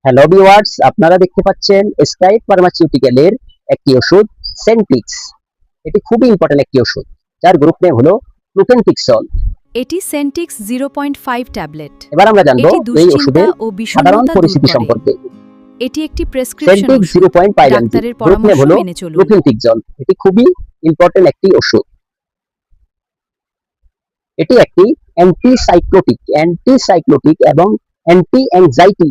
Hello viewers, আপনারা দেখতে পাচ্ছেন স্কাইপ ফার্মাসিউটিক্যালের একটি ওষুধ সেন্টিক্স। এটি খুবই ইম্পর্টেন্ট একটি ওষুধ যার গ্রুপ নেম হলো ফ্লুকেনফিক্সল। এটি সেন্টিক্স 0.5 ট্যাবলেট। এবার আমরা জানবো এটি এই দুশ্চিন্তা ওষুধের ও সাধারণ বিষণ্ণতা দূর পরিস্থিতি করে। সম্পর্কে। এটি একটি প্রেসক্রিপশন সেন্টিক্স ওষুধ। 0.5 mg ডাক্তারের গ্রুপ নেম পরামর্শ হলো মেনে চলুন। ফ্লুকেনফিক্সল। এটি খুবই ইম্পর্টেন্ট একটি ওষুধ। এটি একটি অ্যান্টিসাইক্লোটিক এবং অ্যান্টি অ্যাংজাইটি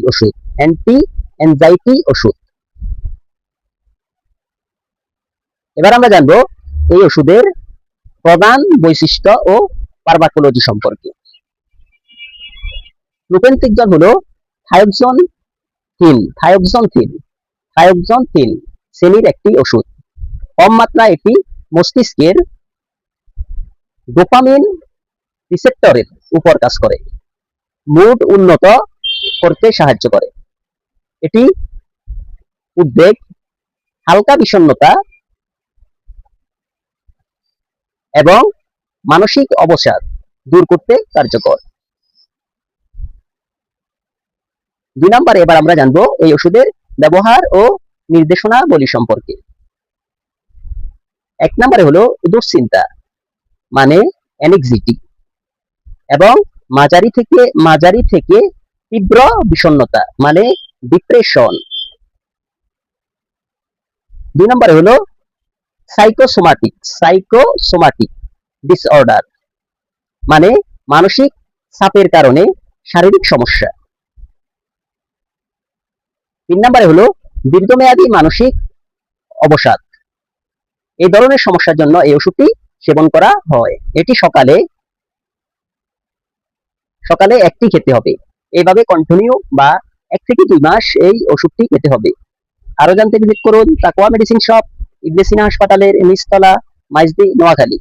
ওষুধ। এবার আমরা জানবো এই ওষুধের প্রধান বৈশিষ্ট্য ও ফার্মাকোলজি সম্পর্কে। ফ্লুকেনফিক্সল হলো থায়োক্সিন শ্রেণীর একটি ওষুধ। কম মাত্রায় এটি মস্তিষ্কের ডোপামিন রিসেপ্টরের উপর কাজ করে, মুড উন্নত করতে সাহায্য করে। এটি উদ্বেগ, হালকা বিষণ্ণতা এবং মানসিক অবসাদ দূর করতে কার্যকর। 2 নম্বরে এবার আমরা জানবো এই ওষুধের ব্যবহার ও নির্দেশনাবলী সম্পর্কে। 1 নম্বরে হলো দুশ্চিন্তা মানে অ্যাংজাইটি এবং মাঝারি থেকে তীব্র বিষণ্ণতা মানে ডিপ্রেশন। 2 নম্বরে হলো সাইকোসোমাটিক ডিসঅর্ডার মানে মানসিক চাপের কারণে শারীরিক সমস্যা। 3 নম্বরে হলো দীর্ঘমেয়াদী মানসিক অবসাদ। এই ধরনের সমস্যার জন্য এই ওষুধটি সেবন করা হয়। এটি সকালে একটি খেতে হবে। এইভাবে কন্টিনিউ বা 1 থেকে 2 মাস এই ওষুধটি খেতে হবে। আরো জানতে ভিজিট করুন তাকওয়া মেডিসিন শপ, ইবনে সিনা হাসপাতালের নিচতলা, মাইজদি, নোয়াখালী।